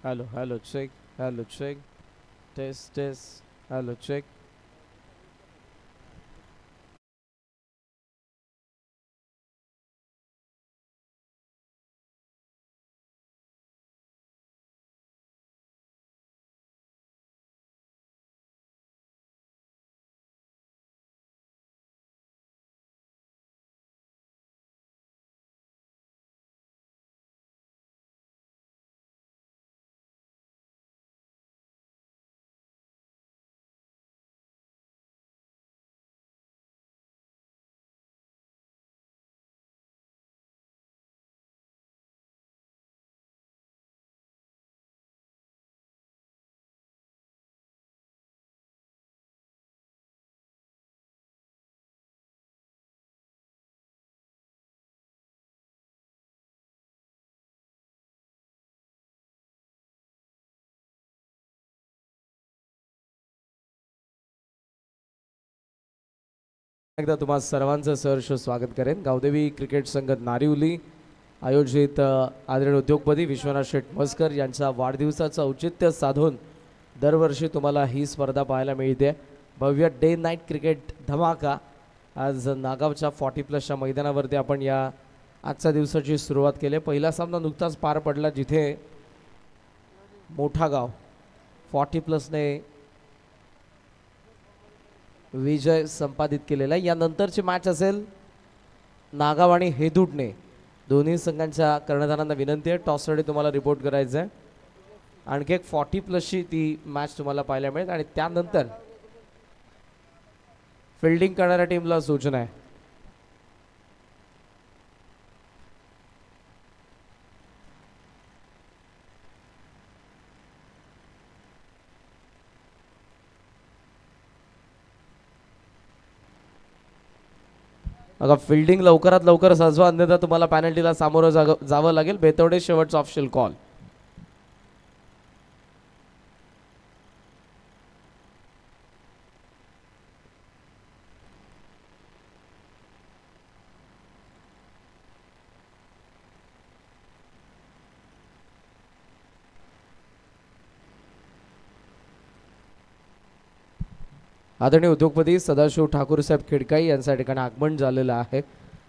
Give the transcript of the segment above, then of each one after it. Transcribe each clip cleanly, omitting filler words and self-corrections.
Hello, hello, check. Hello, check. Test, test. Hello, check. एकदा तुम्हा सर्वांचं सहर्ष स्वागत करेन. गावदेवी क्रिकेट संघ नारिवली आयोजित आदरणीय उद्योगपती विश्वनाथ शेठ मस्कर यांच्या वाढदिवसाचं औचित्य साधून दरवर्षी तुम्हाला ही स्पर्धा पाहायला मिळते. भव्य डे नाईट क्रिकेट धमाका आज नागावच्या 40+ मैदानावरती आपण या आजच्या दिवसाची सुरुवात केली. पहिला सामना नुकताच पार पडला जिथे मोठा गाव 40+ने विजय संपादित केलेला आहे. यानंतरची मॅच असेल नागाव आणि हेदुटणे. दोन्ही संघांच्या कर्णधारांना विनंती आहे टॉससाठी तुम्हाला रिपोर्ट करायचं आहे. आणखी एक 40+ची ती मॅच तुम्हाला पाहायला मिळेल आणि त्यानंतर फिल्डिंग करणाऱ्या टीमला सूचना आहे. अगं फिल्डिंग लवकरात लवकर सजवा अन्यथा तुम्हाला पॅनल्टीला सामोरं जावं लागेल. बेतवडे शेवटचा ऑप्शनल कॉल. आदरणीय उद्योगपती सदाशिव ठाकूर साहेब खिडकाई यांच्या ठिकाणी आगमन झालेलं आहे.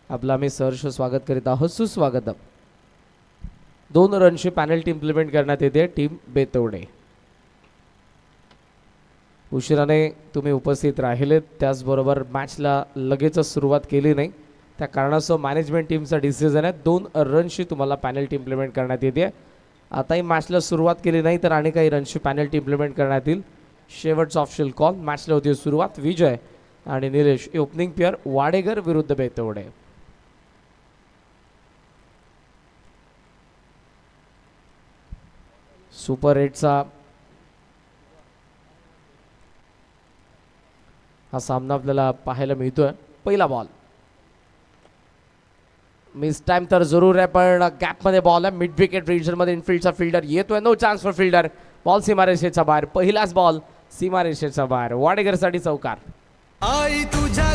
आपलं आम्ही सहर्ष स्वागत करीत आहोत. सुस्वागत. 2 रनची पॅनल्टी इम्प्लिमेंट करण्यात येते टीम बेतवडे. उशिराने तुम्ही उपस्थित राहिलेत त्याचबरोबर मॅचला लगेचच सुरुवात केली नाही त्या कारणास्तव मॅनेजमेंट टीमचा डिसिजन आहे 2 रनची तुम्हाला पॅनल्टी इम्प्लिमेंट करण्यात येते. आताही मॅचला सुरुवात केली नाही तर आणि काही रनची पॅनल्टी इम्प्लिमेंट करण्यात येईल. शेवटचा ऑप्शनल कॉल. मॅचला होती सुरुवात. विजय आणि निलेश ओपनिंग पेअर वाडेगर विरुद्ध बेतवडे. सुपर 8चा हा सामना आपल्याला पाहायला मिळतोय. पहिला बॉल मिस टाइम तर जरूर आहे पण गॅपमध्ये बॉल आहे. मिड विकेट रिजनमध्ये इनफिल्डचा फिल्डर येतोय. No chance for fielder. Ball सीमारेषेच्या बाहेर. पहिलाच बॉल सीमारेषेच्या बाहेर. वाडेगरसाठी चौकार. आई तुझ्या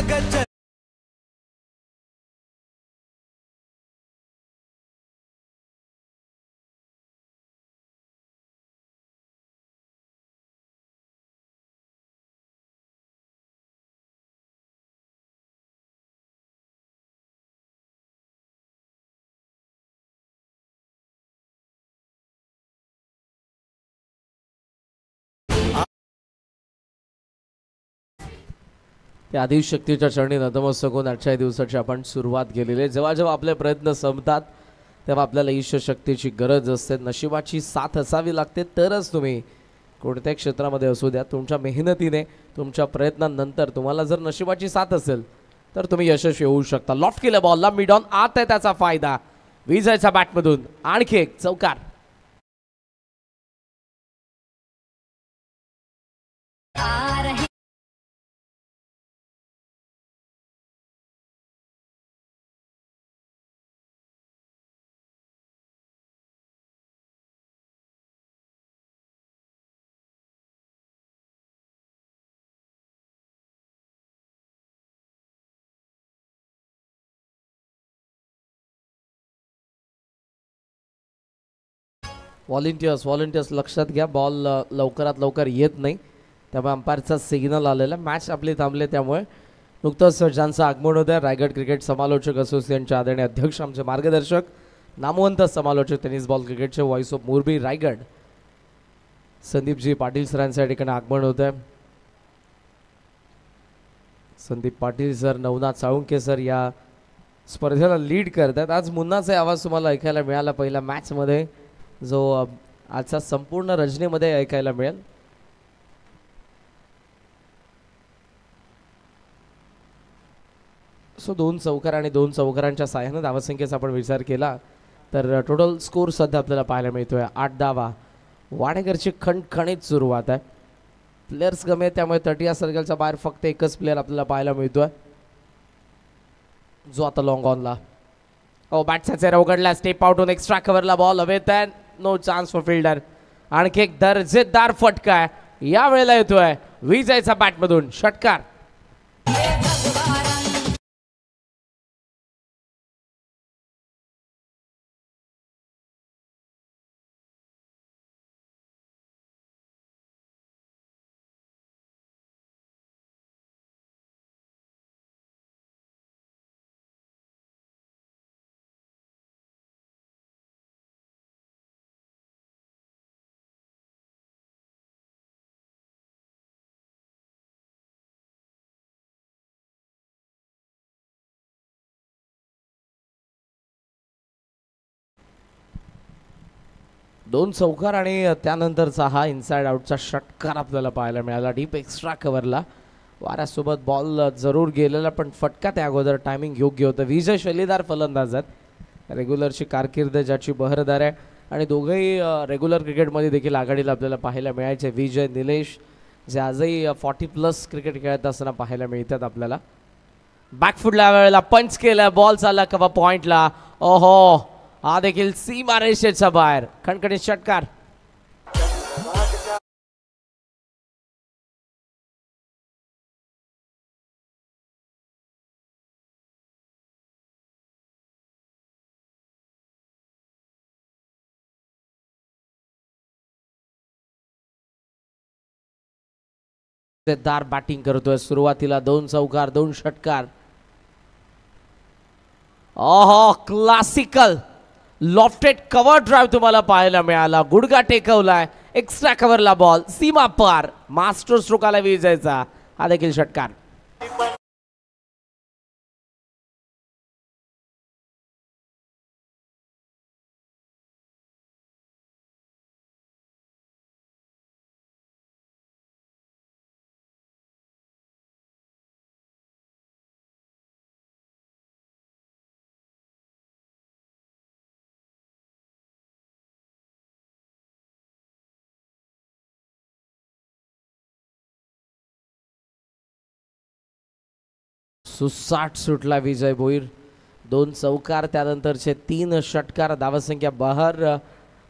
त्या आधी शक्तीच्या चरणी नतमस्तक होऊन आजच्या दिवसाची आपण सुरुवात केलेली आहे. जेव्हा जेव्हा आपले प्रयत्न संपतात तेव्हा आपल्याला ईश्वर शक्तीची गरज असते. नशिबाची साथ असावी लागते तरच तुम्ही कोणत्या क्षेत्रामध्ये असू द्या तुमच्या मेहनतीने तुमच्या प्रयत्नांनंतर तुम्हाला जर नशिबाची साथ असेल तर तुम्ही यशस्वी होऊ शकता. लॉफ्ट केल्या बॉलला मिड ऑन आत आहे त्याचा फायदा. विजयच्या बॅटमधून आणखी एक चौकार. व्हॉलेंटियर्स लक्षात घ्या, बॉल लवकरात लवकर येत नाही, त्यामुळे अंपायरचा सिग्नल आलेला. मॅच आपली थांबले, त्यामुळे नुकतंच ज्यांचं आगमन होतं रायगड क्रिकेट समालोचक असोसिएशनचे आदरणीय अध्यक्ष, आमचे मार्गदर्शक, नामवंत समालोचक टेनिस बॉल क्रिकेटचे व्हॉइस ऑफ मोरबी रायगड संदीपजी पाटील सरांच्या ठिकाणी आगमन होत आहे. संदीप पाटील सर, नवनाथ साळुंके सर या स्पर्धेला लीड करतात. आज मुन्नाचा आवाज तुम्हाला ऐकायला मिळाला पहिल्या मॅचमध्ये, जो आजचा संपूर्ण रजनीमध्ये ऐकायला मिळेल. सो 2 चौकार आणि 2 चौकारांच्या साह्याने धावसंख्येचा आपण विचार केला तर टोटल स्कोर सध्या आपल्याला पाहायला मिळतोय 8 धावा. वाडेकरची खणखणीत सुरुवात आहे. प्लेयर्स कमी आहेत, त्यामुळे तटिया सर्कलच्या बाहेर फक्त एकच प्लेयर आपल्याला पाहायला मिळतोय, जो आता लॉंग ऑनला. बॅटचा चेहरा उघडला, स्टेप आउट होऊन एक्स्ट्रा कव्हरला बॉल हवेत आहे. No chance for fielder. आणखी एक दर्जेदार फटका आहे, या वेळेला येतोय विजयचा बॅटमधून षटकार. दोन चौकार आणि त्यानंतरचा हा इनसाइड आउटचा षटकार आपल्याला पाहायला मिळाला डीप एक्स्ट्रा कव्हरला. वाऱ्यासोबत बॉल जरूर गेलेला, पण फटका त्या अगोदर टायमिंग योग्य होतं. विजय शैलीदार फलंदाज आहेत, रेग्युलरची कारकीर्द ज्याची बहरदार आहे, आणि दोघंही रेग्युलर क्रिकेटमध्ये देखील आघाडीला आपल्याला पाहायला मिळायचे. विजय, निलेश जे आजही 40+ क्रिकेट खेळत असताना पाहायला मिळतात आपल्याला. बॅकफुटला वेळेला पंच केला, बॉल चालला कवा पॉइंटला. ओहो, हा देखील सीमा रेषेच्या बाहेर. खणखणीत षटकार. दार बॅटिंग करतोय. सुरुवातीला 2 चौकार 2 षटकार. ओहो, क्लासिकल लॉफ्टेड कव्हर ड्राईव्ह तुम्हाला पाहायला मिळाला. गुडघा टेकवलाय, एक्स्ट्रा कव्हरला बॉल सीमा पार. मास्टर स्ट्रोक आला विजयचा, हा देखील षटकार. सुसाट सुटला विजय भोईर. 2 चौकार त्यानंतरचे 3 षटकार. धावसंख्या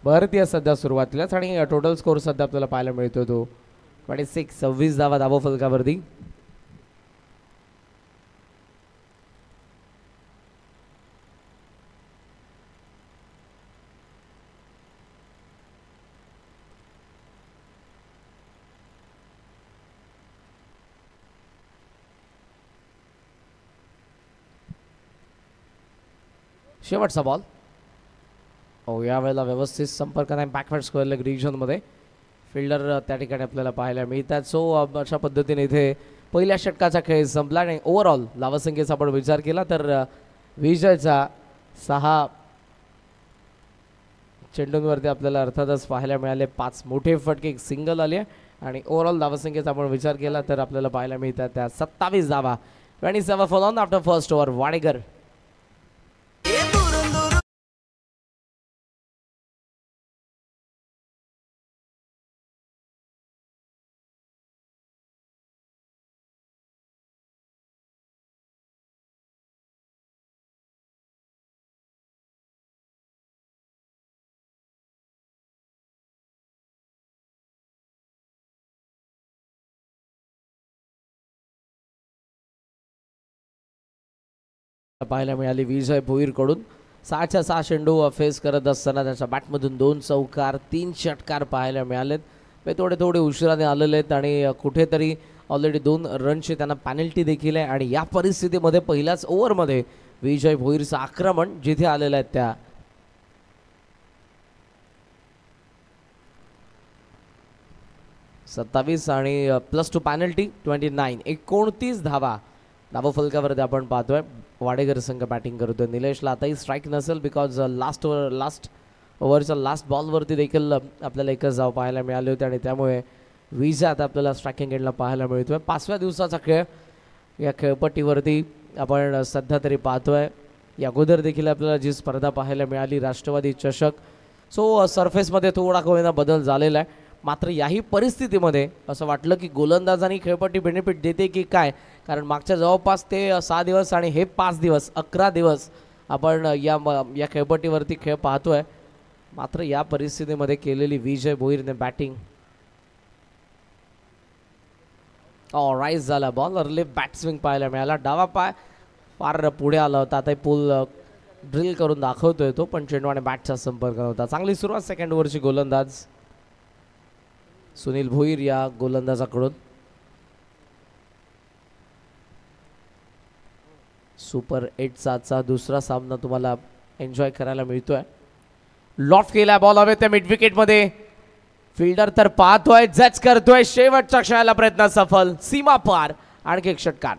बहरती सध्या सुरुवातीलाच, आणि टोटल स्कोर सध्या आपल्याला पाहायला मिळतो तो 26 धावा धावा फलकावरती. शेवटचा बॉल. यावेळेला व्यवस्थित संपर्क नाही बॅकवर्ड स्क्वेअर लेग रिजनमध्ये. फिल्डर त्या ठिकाणी आपल्याला पाहायला मिळतात. सो अशा पद्धतीने इथे पहिल्या षटकाचा खेळ संपला, आणि ओव्हरऑल धावसंख्येचा आपण विचार केला तर विजयचा 6 चेंडूंवरती आपल्याला अर्थातच पाहायला मिळाले 5 मोठे फटके, एक सिंगल आली आहे, आणि ओव्हरऑल धावसंख्येचा आपण विचार केला तर आपल्याला पाहायला मिळतात त्या 27 धावा. 27 fall on after first over. Wadekar पाहायला मिळाली विजय भोईरकडून. 6च्या 6 चेंडू फेस करत असताना त्याच्या बॅटमधून 2 चौकार 3 षटकार पाहायला मिळालेत. ते थोडे उशिराने आलेले आहेत आणि कुठेतरी ऑलरेडी 2 रनची त्यांना पॅनल्टी देखील आहे. आणि या परिस्थितीमध्ये पहिल्याच ओव्हरमध्ये विजय भोईरचं आक्रमण जिथे आलेलं आहे त्या 27 आणि +2 पॅनल्टी 29 29 धावा फलकावरती आपण पाहतोय. वाडेकर संघ बॅटिंग करतोय. निलेशला आताही स्ट्राईक नसेल बिकॉज लास्ट ओव्हरच्या लास्ट बॉलवरती देखील आपल्याला एकच धाव पाहायला मिळाली होती आणि त्यामुळे विजय आता आपल्याला स्ट्रायकिंग एंडला पाहायला मिळतोय. 5व्या दिवसाचा खेळ या खेळपट्टीवरती आपण सध्या तरी पाहतोय. या अगोदर देखील आपल्याला जी स्पर्धा पाहायला मिळाली राष्ट्रवादी चषक, सो सरफेसमध्ये थोडा कोणा बदल झालेला आहे. मात्र याही परिस्थितीमध्ये असं वाटलं की गोलंदाजांनी खेळपट्टी बेनिफिट देते की काय, कारण मागच्या जवळपास ते 6 दिवस आणि हे 5 दिवस 11 दिवस आपण या खेळपट्टीवरती खेळ पाहतोय. मात्र या परिस्थितीमध्ये केलेली विजय भोईरने बॅटिंग राईज झाला. बॉल अर्ली बॅट स्विंग पाहायला मिळाला. डावा पाय फार पुढे आला होता. आता पूल ड्रिल करून दाखवतोय तो, पण चेंडू आणि बॅटचा संपर्क नव्हता. चांगली सुरुवात सेकंड ओव्हरची गोलंदाज सुनील भोईर या गोलंदाजाकडून. सुपर 8चा आजचा दुसरा सामना तुम्हाला एन्जॉय करायला मिळतोय. लॉफ्ट केला बॉल हवे त्या मिड विकेट मध्ये. फिल्डर तर पाहतोय, जज करतोय. शेवटच्या क्षणाला प्रयत्न सफल. सीमा पार. आणखी एक षटकार.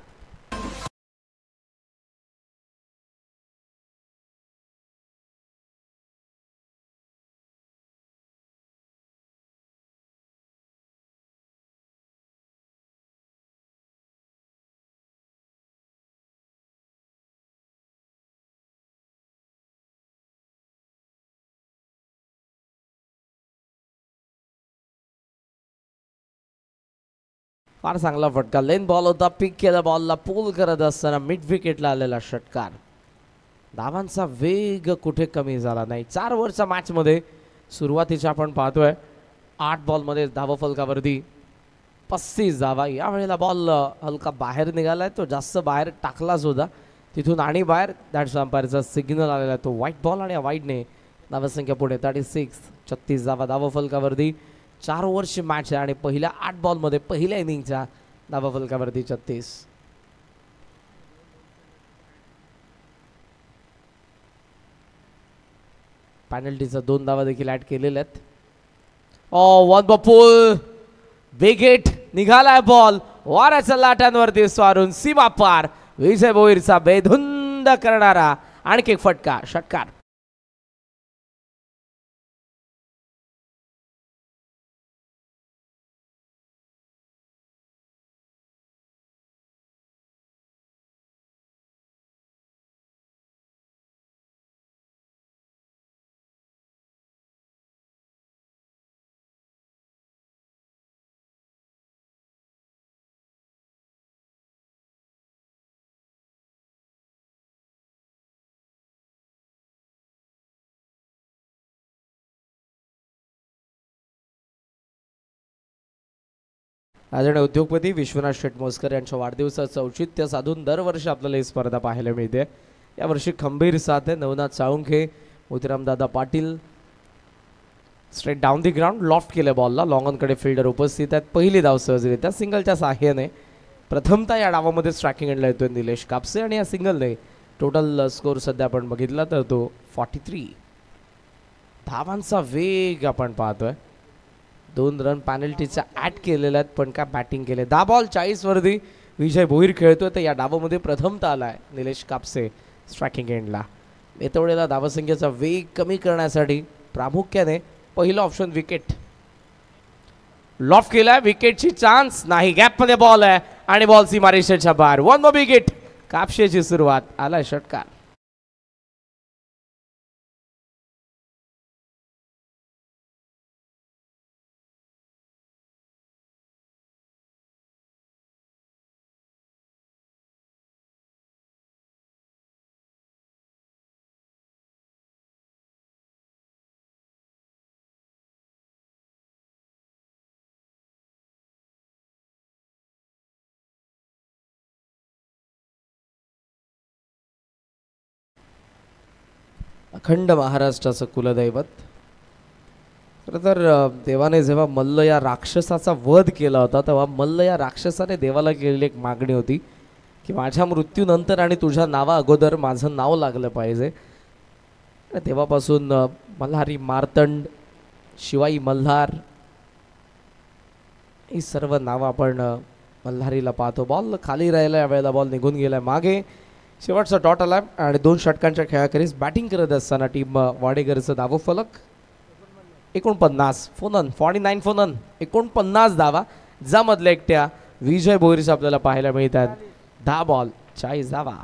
फार चांगला फटका. लेन बॉल होता. पिक केला बॉलला. पूल करत असताना मिड विकेटला आलेला षटकार. धावांचा वेग कुठे कमी झाला नाही. 4 ओव्हरच्या मॅचमध्ये सुरुवातीच्या आपण पाहतोय 8 बॉलमध्ये धावा फलकावरती 35 धावा. यावेळेला बॉल हलका बाहेर निघालाय. तो जास्त बाहेर टाकलाच होता. तिथून आणि बाहेर दॅट्स अंपायरचा सिग्नल आलेला तो व्हाईट बॉल आणि व्हाईटने धावसंख्या पुढे 36 धावा फलकावरती. 4 ओव्हरची मॅच आहे आणि पहिल्या 8 बॉलमध्ये पहिल्या इनिंगच्या धावा फलकावरती 36. पॅनल्टीचा 2 धावा देखील ऍड केलेल्या आहेत. वन बॉल विकेट निघालाय. बॉल वाऱ्याच्या लाटांवरती स्वारून सीमा पार. विजय भोईरचा बेधुंद करणारा आणखी एक फटका षटकार. आदरणीय उद्योगपती विश्वनाथ शेटमोसकर यांच्या वाढदिवसाचं औचित्य साधून दरवर्षी आपल्याला ही स्पर्धा पाहायला मिळते. यावर्षी खंबीर साथ आहे. Navnath Salunkhe, Motiram Dada Patil. Straight down the ground. Loft केलं बॉलला. लॉंगॉनकडे फिल्डर उपस्थित आहेत. पहिली धाव सहजरित्या सिंगलच्या साह्याने प्रथमतः या डावामध्ये स्ट्रायकिंग एंडला येतोय निलेश कापसे आणि या सिंगलने टोटल स्कोर सध्या आपण बघितला तर तो 43. धावांचा वेग आपण पाहतोय. 2 रन पॅनल्टीचा ऍड केलेल्या आहेत पण काय बॅटिंग केले. 10 बॉल 40 वरती विजय भोईर खेळतोय. तर या डावामध्ये प्रथमतः आलाय निलेश कापसे स्ट्रायकिंग एंडला. येतवडेला धावसंख्येचा वेग कमी करण्यासाठी प्रामुख्याने पहिलं ऑप्शन विकेट. लॉफ्ट केलाय. विकेटची चान्स नाही. गॅपमध्ये बॉल आहे आणि बॉल सीमारेषेच्या बाहेर. 1 मोर विकेट. कापशेची सुरुवात. आलाय षटकार. अखंड महाराष्ट्राचं कुलदैवत. खरं तर देवाने जेव्हा मल्ल या राक्षसाचा वध केला होता तेव्हा मल्ल या राक्षसाने देवाला केलेली एक मागणी होती की माझ्या मृत्यूनंतर आणि तुझ्या नावा अगोदर माझं नाव लागलं पाहिजे. आणि तेव्हापासून मल्हारी मार्तंड, शिवाई मल्हार ही सर्व नावं आपण मल्हारीला पाहतो. बॉल खाली राहिला, यावेळेला बॉल निघून गेलाय मागे. शेवटचा डॉट आला आणि 2 षटकांच्या खेळाखेरीज बॅटिंग करत असताना टीम वाडेकरचं धाव फलक 49 फोनन 49 फोनन 49 धावा ज्यामधल्या एकट्या विजय भोईरच आपल्याला पाहायला मिळतात. 10 बॉल 40 धावा.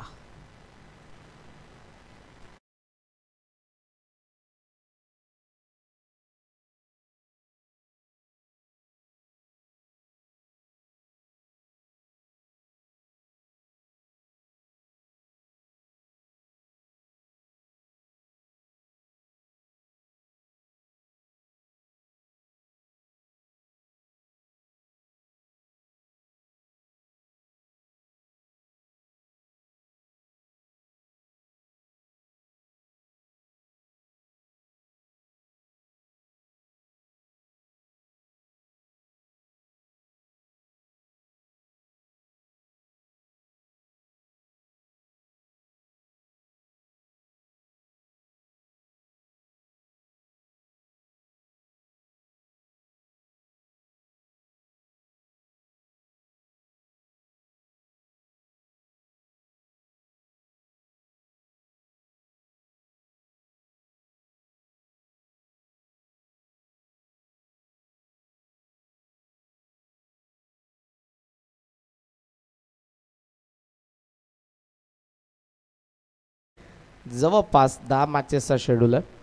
जवळपास 10 मॅचेसचा शेड्यूल आहे.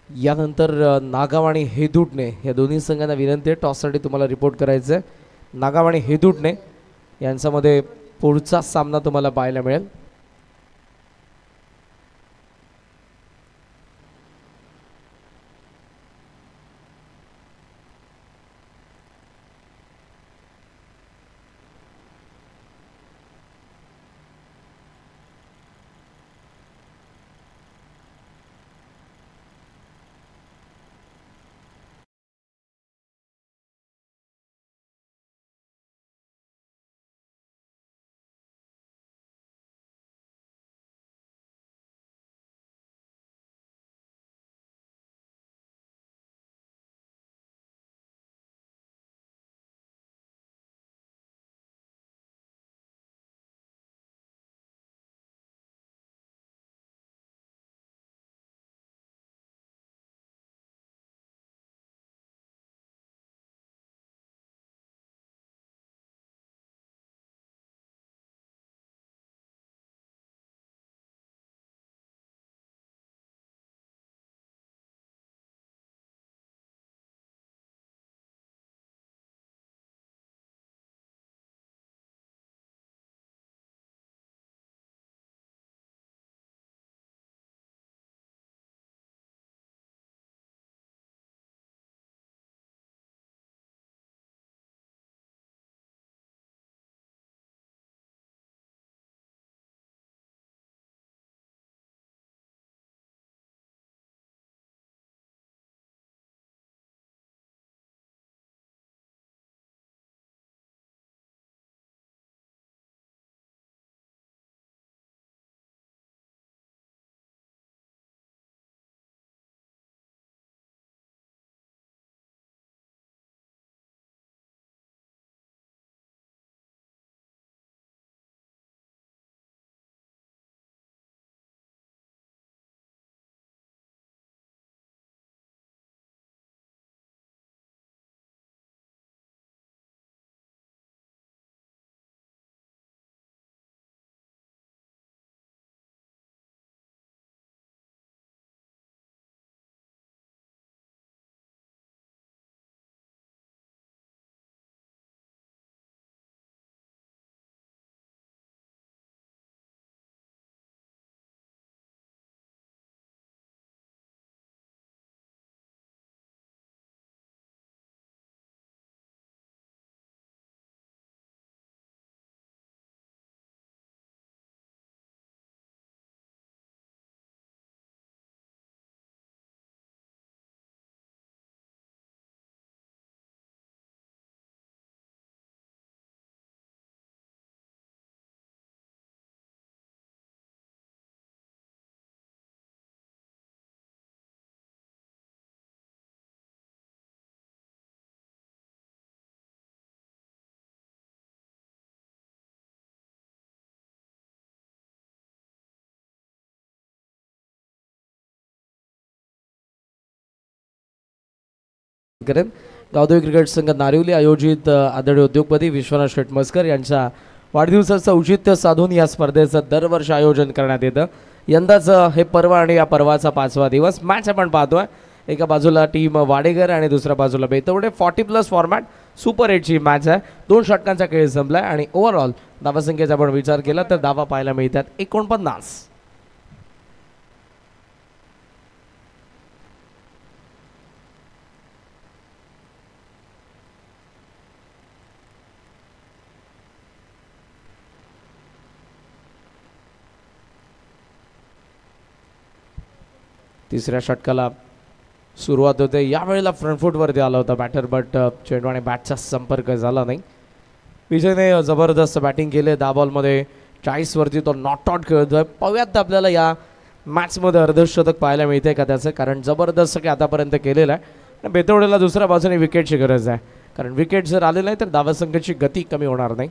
यानंतर नागाव आणि हेदुटणे या दोन्ही संघांना विनंती आहे टॉससाठी तुम्हाला रिपोर्ट करायचं आहे. नागाव आणि हेदुटणे यांच्यामध्ये पुढचा सामना तुम्हाला पाहायला मिळेल. करेन. गावदेवी क्रिकेट संघ नारिवली आयोजित आदरणीय उद्योगपती विश्वनाथ शेट मस्कर यांच्या वाढदिवसाचं औचित्य साधून या स्पर्धेचं दरवर्षी आयोजन करण्यात येतं. यंदाचं हे पर्व आणि या पर्वाचा 5वा दिवस. मॅच आपण पाहतोय. एका बाजूला टीम वाडेकर आणि दुसऱ्या बाजूला बेतवडे. 40+ फॉर्मॅट सुपर 8ची मॅच आहे. 2 षटकांचा खेळ संपलाय आणि ओव्हरऑल धावसंख्येचा आपण विचार केला तर धावा पाहायला मिळतात 49. तिसऱ्या षटकाला सुरुवात होते. यावेळेला फ्रंटफूटवरती आला होता बॅटर, बट चेंडू आणि बॅटचा संपर्क झाला नाही. विजयने जबरदस्त बॅटिंग केले. 10 बॉलमध्ये 40 वरती तो नॉट आउट खेळतोय. पाहूयात आपल्याला या मॅचमध्ये अर्धशतक पाहायला मिळते का त्याचं, कारण जबरदस्त काही आतापर्यंत केलेलं आहे. बेतवडेला दुसऱ्या बाजूने विकेटची गरज आहे, कारण विकेट जर आले नाही तर धावसंख्येची गती कमी होणार नाही.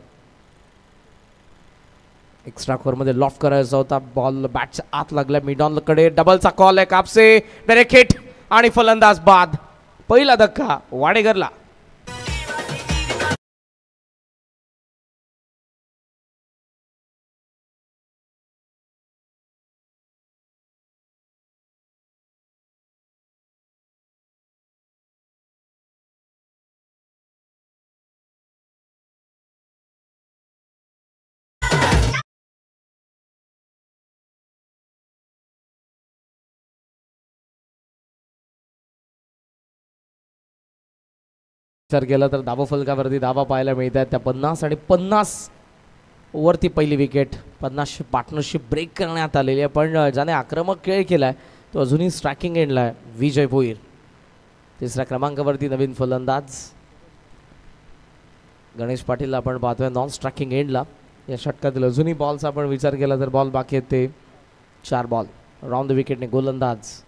एक्स्ट्रा खोरमध्ये लॉफ्ट करायचा होता. बॉल बॅटच्या आत लागला. मिडॉनकडे डबलचा कॉल आहे. कापसे डायरेक्ट हिट आणि फलंदाज बाद. पहिला धक्का वाडेकरला. विचार केला तर धावा फलकावरती धावा पाहायला मिळतात त्या 50 आणि 50 वरती पहिली विकेट. 50ची पार्टनरशिप ब्रेक करण्यात आलेली आहे, पण ज्याने आक्रमक खेळ केलाय तो अजूनही स्ट्रायकिंग एंडला आहे, विजय भोईर. तिसऱ्या क्रमांकावरती नवीन फलंदाज गणेश पाटील आपण पाहतोय नॉन स्ट्रायकिंग एंडला. या षटकातील अजूनही बॉलचा आपण विचार केला तर बॉल बाकी आहेत ते 4 बॉल. राऊंड द विकेटने गोलंदाज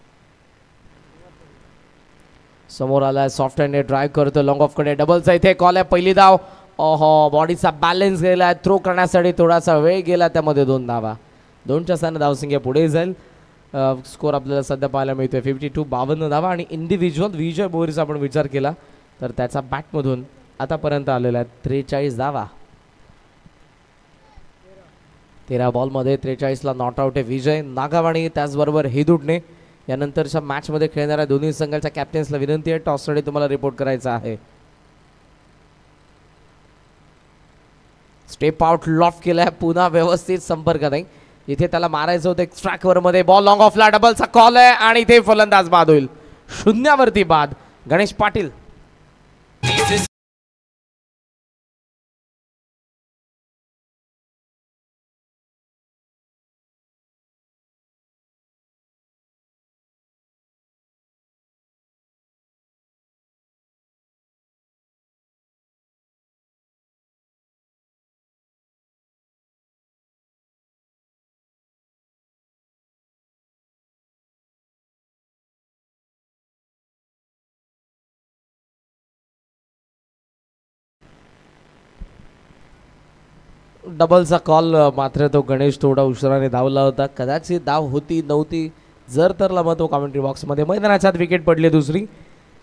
समोर आलाय. सॉफ्ट हँड ड्राईव्ह करतो लॉंग ऑफ कडे. डबलचा इथे कॉल आहे. पहिली धाव. ओहो, बॉडीचा बॅलन्स गेलाय. थ्रो करण्यासाठी थोडासा वेळ गेला, त्यामध्ये 2 धावा. 2च्या स्थानाने धावसंख्या पुढे जाईल. स्कोर आपल्याला सध्या पाहायला मिळतोय 52. 52 धावा. आणि इंडिव्हिज्युअल विजय भोईरचा आपण विचार केला तर त्याचा बॅटमधून आतापर्यंत आलेला आहे 43 धावा. 13 बॉलमध्ये 43ला नॉट आउट आहे विजय. नागावाणी त्याचबरोबर हेदुटणे यानंतरच्या मॅचमध्ये खेळणाऱ्या दोन्ही संघाच्या कॅप्टन्सला विनंती आहे टॉससाठी तुम्हाला रिपोर्ट करायचा आहे. स्टेप आउट लॉफ्ट केलाय. पुन्हा व्यवस्थित संपर्क नाही. इथे त्याला मारायचं होतं एक्स्ट्रा कव्हरमध्ये. बॉल लॉंग ऑफला. डबलचा कॉल आहे आणि इथे फलंदाज बाद होईल. 0वरती बाद. गणेश पाटील. डबलचा कॉल मात्र तो गणेश थोडा उशिराने धावला होता. कदाचित धाव होती नव्हती जर तर मग तो कॉमेंट्री बॉक्समध्ये. मैदानाच्या आत विकेट पडली दुसरी.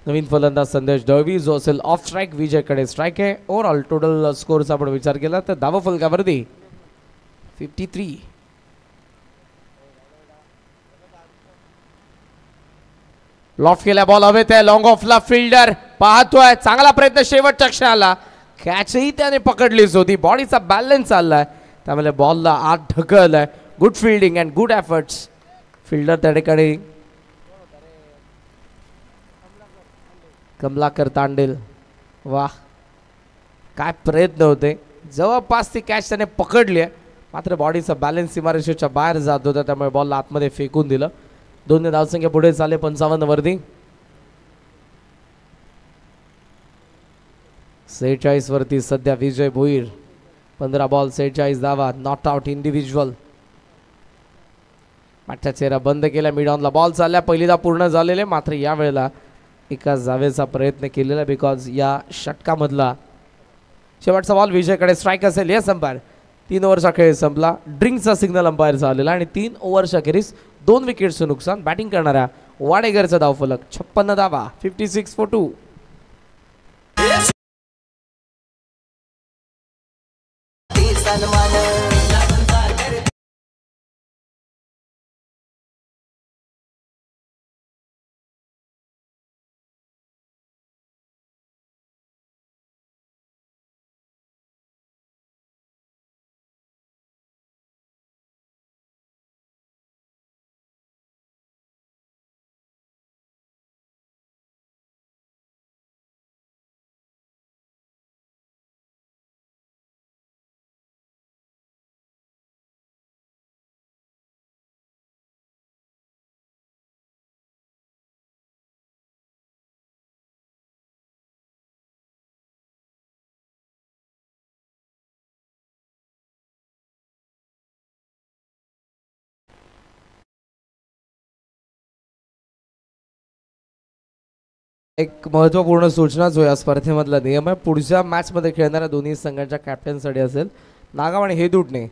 नवीन फलंदाज संदेश दळवी जो असेल ऑफ स्ट्राईक. विजयकडे स्ट्राईक आहे. ओव्हरऑल टोटल स्कोरचा आपण विचार केला तर धावा फलकावरती 53. लॉफ्ट केला. बॉल हवेत आहे. लॉंग ऑफला फिल्डर पाहतोय. चांगला प्रयत्न शेवटच्या क्षणाला. कॅचही त्याने पकडलीच होती. बॉडीचा बॅलन्स चाललाय त्यामुळे बॉलला आत ढकललाय. Good fielding and good efforts. Fielder त्या ठिकाणी कमलाकर तांडेल. वाह, काय प्रयत्न होते. जवळपास ती कॅच त्याने पकडली आहे, मात्र बॉडीचा बॅलन्स सीमारेषेच्या बाहेर जात होता त्यामुळे बॉलला आतमध्ये फेकून दिलं. 2 धावसंख्या पुढे चाले 55 वरती. 46 वरती सध्या विजय भोईर. 15 बॉल 46 धावा. Not out individual. मागचा चेहरा बंद केला. मिडॉनला बॉल चालल्या. पहिली धाव पूर्ण झालेले, मात्र यावेळेला एका जावेचा प्रयत्न केलेला बिकॉज या षटकामधला शेवटचा बॉल विजयकडे स्ट्राईक असेल. Yes umpire. 3 ओव्हरचा खेळ संपला. ड्रिंकचा सिग्नल अंपायरचा आलेला आणि 3 ओव्हरच्या अखेरीस 2 विकेट्सचं नुकसान. बॅटिंग करणाऱ्या वाडेकरचा धावफलक 56 धावा. 56 for 2. एक महत्त्वपूर्ण सूचना जो या स्पर्धेमधला नियम आहे, पुढच्या मॅचमध्ये खेळणाऱ्या दोन्ही संघांच्या कॅप्टनसाठी असेल. नागाव आणि हेदुटणे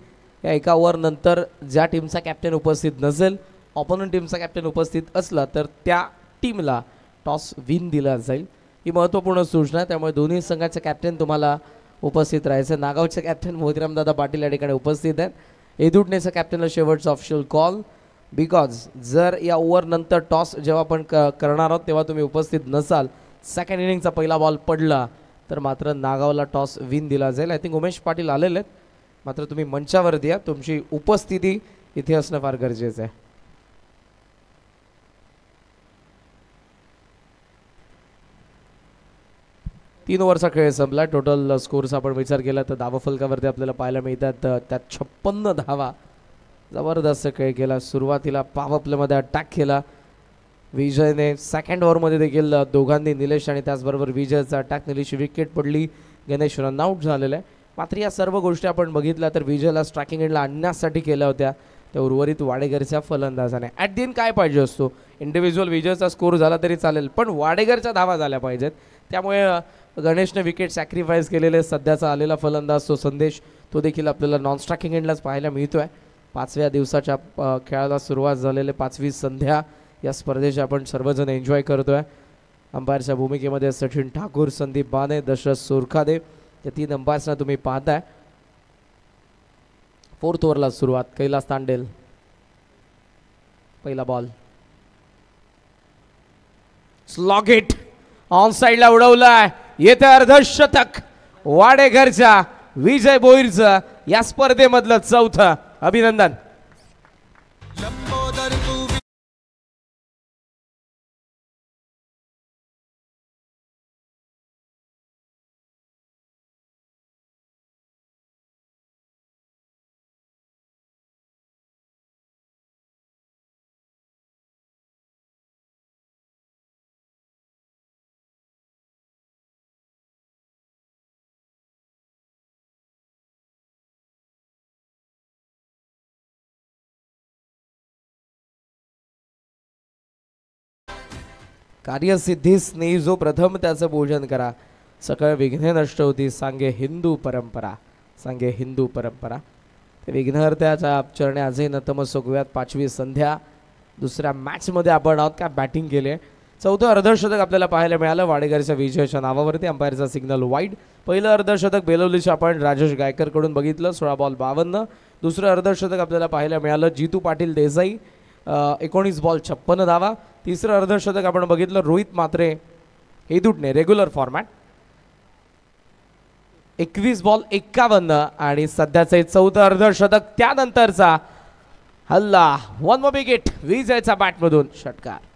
या एका ओव्हरनंतर ज्या टीमचा कॅप्टन उपस्थित नसेल, ऑपोनंट टीमचा कॅप्टन उपस्थित असला तर त्या टीमला टॉस विन दिला जाईल. ही महत्त्वपूर्ण सूचना आहे. त्यामुळे दोन्ही संघाचे कॅप्टन तुम्हाला उपस्थित राहायचं. नागावचे कॅप्टन मोतीरामदादा पाटील या ठिकाणी उपस्थित आहेत. हेदुटणेचा कॅप्टनला शेवटचा ऑफिशियल कॉल, बिकॉज जर या ओव्हरनंतर टॉस जेव्हा आपण करणार आहोत तेव्हा तुम्ही उपस्थित नसाल, सेकंड इनिंगचा पहिला बॉल पडला तर मात्र नागावला टॉस विन दिला जाईल. आय थिंक उमेश पाटील आलेले आहेत, मात्र तुम्ही मंचावरती या, तुमची उपस्थिती इथे असणं फार गरजेचं आहे. तीन ओव्हरचा खेळ संपला. टोटल स्कोरचा आपण विचार केला तर धावा फलकावरती आपल्याला पाहायला मिळतात त्यात 56 धावा. जबरदस्त खेळ केला. सुरुवातीला पॉवर प्लेमध्ये अटॅक केला विजयने. सेकंड ओव्हरमध्ये देखील दोघांनी, निलेश आणि त्याचबरोबर विजयचा अटॅक. निलेशची विकेट पडली, गणेश रनआउट झालेला आहे. मात्र या सर्व गोष्टी आपण बघितल्या तर विजयला स्ट्रायकिंग एंडला आणण्यासाठी केल्या होत्या त्या उर्वरित वाडेकरच्या फलंदाजाने. ॲट द एंड काय पाहिजे असतो, इंडिव्हिज्युअल विजयचा स्कोर झाला तरी चालेल, पण वाडेकरच्या धावा झाल्या पाहिजेत. त्यामुळे गणेशने विकेट सॅक्रिफाईस केलेले सध्याचा आलेला फलंदाज तो संदेश, तो देखील आपल्याला नॉन स्ट्रायकिंग एंडलाच पाहायला मिळतोय. 5व्या दिवसाच्या खेळाला सुरुवात झालेले 5वी संध्या या स्पर्धेची आपण सर्वजण एन्जॉय करतोय. अंपायरच्या भूमिकेमध्ये सचिन ठाकूर, संदीप बाने, दशरथ सोरखादे या 3 अंपायर्सना तुम्ही पाहताय. 4th ओव्हरला सुरुवात. कैलास तांडेल, पहिला बॉल, स्लॉग हिट, ऑन साइडला उडवलाय. येते अर्धशतक वाडेकरच्या विजय बोईरचं या स्पर्धेमधलं 4थं. अभिनंदन. लंबोदर तू कार्यसिद्धी स्नेही जो प्रथम त्याचं पूजन करा, सकळ विघ्ने नष्ट होती, सांगे हिंदू परंपरा, सांगे हिंदू परंपरा. ते विघ्नहर्त्याच्या चरणी आजही नतमस्तक होऊयात. 5वी संध्या, दुसऱ्या मॅचमध्ये आपण आहोत का बॅटिंग केले. 4थं अर्धशतक आपल्याला पाहायला मिळालं वाडेकरच्या विजयाच्या नावावरती. अंपायरचा सिग्नल वाईड. पहिलं अर्धशतक बेलवलीच्या आपण राजेश गायकरकडून बघितलं, 16 बॉल 52. दुसरं अर्धशतक आपल्याला पाहायला मिळालं जितू पाटील देसाई, 19 बॉल 56 धावा. तिसरं अर्धशतक आपण बघितलं Rohit Mhatre Hedutane, regular format, 21 ball 51. आणि सध्याचे 4थं अर्धशतक, त्यानंतरचा हल्ला, 1 मोर विकेट विजयचा बॅटमधून षटकार.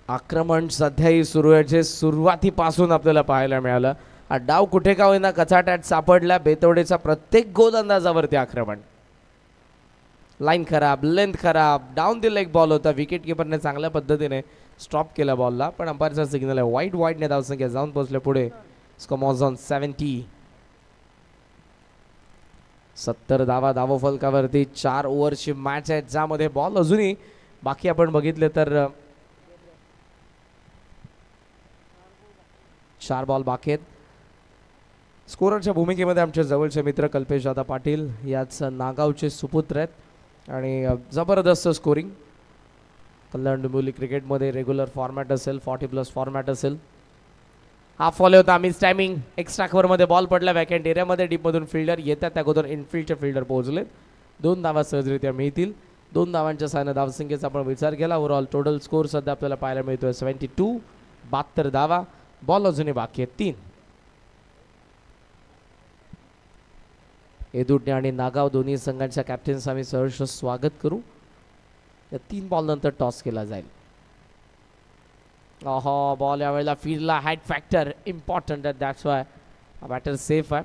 आक्रमण सध्याही सुरू आहे, जे सुरुवातीपासून आपल्याला पाहायला मिळालं. हा डाव कुठे का होईना कचाट्यात सापडला. बेतवडेचा प्रत्येक गोलंदाजावरती आक्रमण. लाईन खराब, लेंथ खराब, डाऊन द लेग बॉल होता. विकेट किपरने चांगल्या पद्धतीने स्टॉप केला बॉलला, पण अंपायरचा सिग्नल आहे वाईड. वाईडने धावसंख्या जाऊन पोहोचले पुढे. स्कोमॉझॉन 70. 70 धावा धावफलकावरती. 4 ओव्हरची मॅच आहे ज्यामध्ये बॉल अजूनही बाकी आपण बघितले तर 4 बॉल बाकी आहेत. स्कोररच्या भूमिकेमध्ये आमचे जवळचे मित्र कल्पेश दादा पाटील याच नागावचे सुपुत्र आहेत आणि जबरदस्त स्कोरिंग. कल्याण डोंबिवली क्रिकेटमध्ये रेग्युलर फॉर्मॅट असेल, 40+ फॉर्मॅट असेल. हाफ फॉलो होता, मिस टायमिंग. एक्स्ट्रा कव्हरमध्ये बॉल पडला वॅकंट एरियामध्ये. डीपमधून फिल्डर येतात, त्या अगोदर इनफिल्डचे फिल्डर पोहोचलेत. 2 धावा सहजरित्या मिळतील. 2 धावांच्या साहाय्याने धावसंख्येचा आपण विचार केला. ओव्हरऑल टोटल स्कोर सध्या आपल्याला पाहायला मिळतोय 72. 72 धावा. बॉल अजूनही बाकी आहेत 3. हेदुटणे आणि नागाव दोन्ही संघांच्या कॅप्टन्स आम्ही सहर्ष स्वागत करू. या 3 बॉल नंतर टॉस केला जाईल. बॉल यावेळेला फील्डला हाईट फॅक्टर इम्पॉर्टंट आहे, दॅट्स वाय बॅटर सेफ आहे.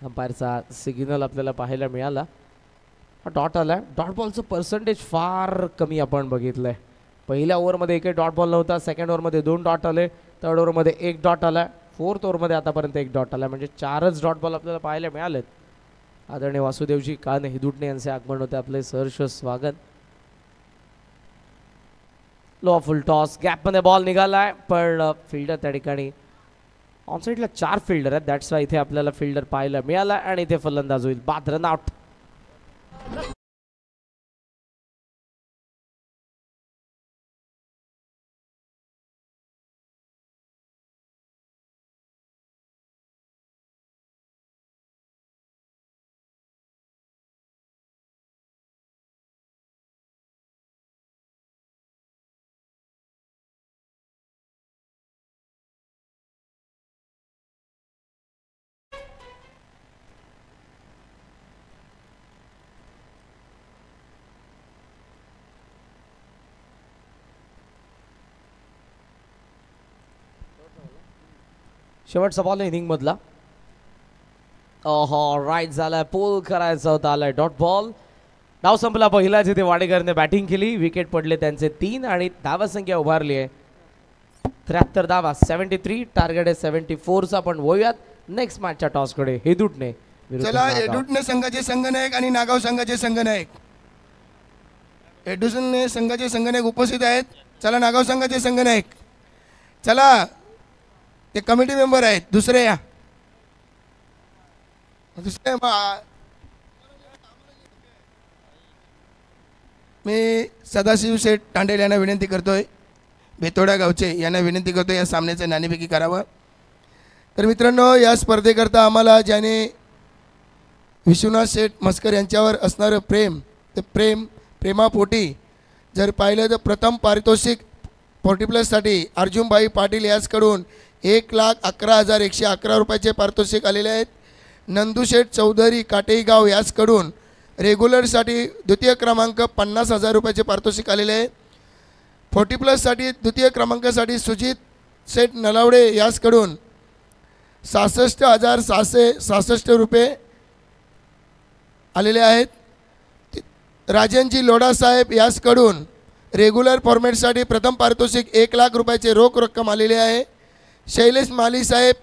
अंपायरचा सिग्नल आपल्याला पाहायला मिळाला. हा डॉट आला. डॉट बॉलचं पर्सेंटेज फार कमी आपण बघितलंय. पहिल्या ओव्हरमध्ये एकही डॉट बॉल नव्हता, सेकंड ओव्हरमध्ये 2 डॉट आले, थर्ड ओव्हरमध्ये 1 डॉट आला, फोर्थ ओव्हरमध्ये आतापर्यंत 1 डॉट आला, म्हणजे 4च डॉट बॉल आपल्याला पाहायला मिळालेत. आदरणीय वासुदेवजी कान हिदुटणे यांचे आगमन होते, आपले सहर्ष स्वागत. लो फुल टॉस, गॅपमध्ये बॉल निघालाय, पण फिल्डर त्या ठिकाणी ऑनसाईडला 4 फिल्डर आहेत, दॅट्स वाय इथे आपल्याला फिल्डर पाहायला मिळाला आणि इथे फलंदाज होईल बाद, रन आउट. शेवटचा बॉल इनिंग मधला. राईट झालाय, पोल करायचा होता, आलाय डॉट बॉल. डाव संपला पहिला, जिथे वाडेकरने बॅटिंग केली, विकेट पडले त्यांचे 3 आणि धावसंख्या उभारली आहे 73 धावा, 73. टार्गेट आहे 74चा. पण वळूयात नेक्स्ट मॅचच्या टॉसकडे. हेदुटणे चला, हेदुटणे संघाचे संघनायक आणि नागाव संघाचे संघनायक, हेदुटणे संघाचे संघनायक उपस्थित आहेत. चला, नागाव संघाचे संघनायक चला, ते कमिटी मेंबर आहेत. दुसरे या, दुसरे मी सदाशिव शेठ तांडेल यांना विनंती करतोय, बेतोडा गावचे यांना विनंती करतोय या सामन्याचं नाणेफेकी करावं. तर मित्रांनो, या स्पर्धेकरता आम्हाला ज्याने विश्वनाथ शेठ मस्कर यांच्यावर असणारं प्रेम, ते प्रेमापोटी जर पाहिलं तर प्रथम पारितोषिक 40+ अर्जुनभाई पाटील याचकडून 1,11,111 रुपयाचे पारितोषिक आलेले आहेत. नंदुशेठ चौधरी काटेगाव याचकडून रेग्युलरसाठी द्वितीय क्रमांक 50,000 रुपयाचे पारितोषिक आलेले आहे. 40+ द्वितीय क्रमांकासाठी सुजित शेठ नलावडे याचकडून 66,666 रुपये आलेले आहेत. राजनजी लोढासाहेब याचकडून रेग्युलर फॉर्मॅटसाठी प्रथम पारितोषिक 1,00,000 रुपयाचे रोख रक्कम आलेले आहे. शैलेश माली साहेब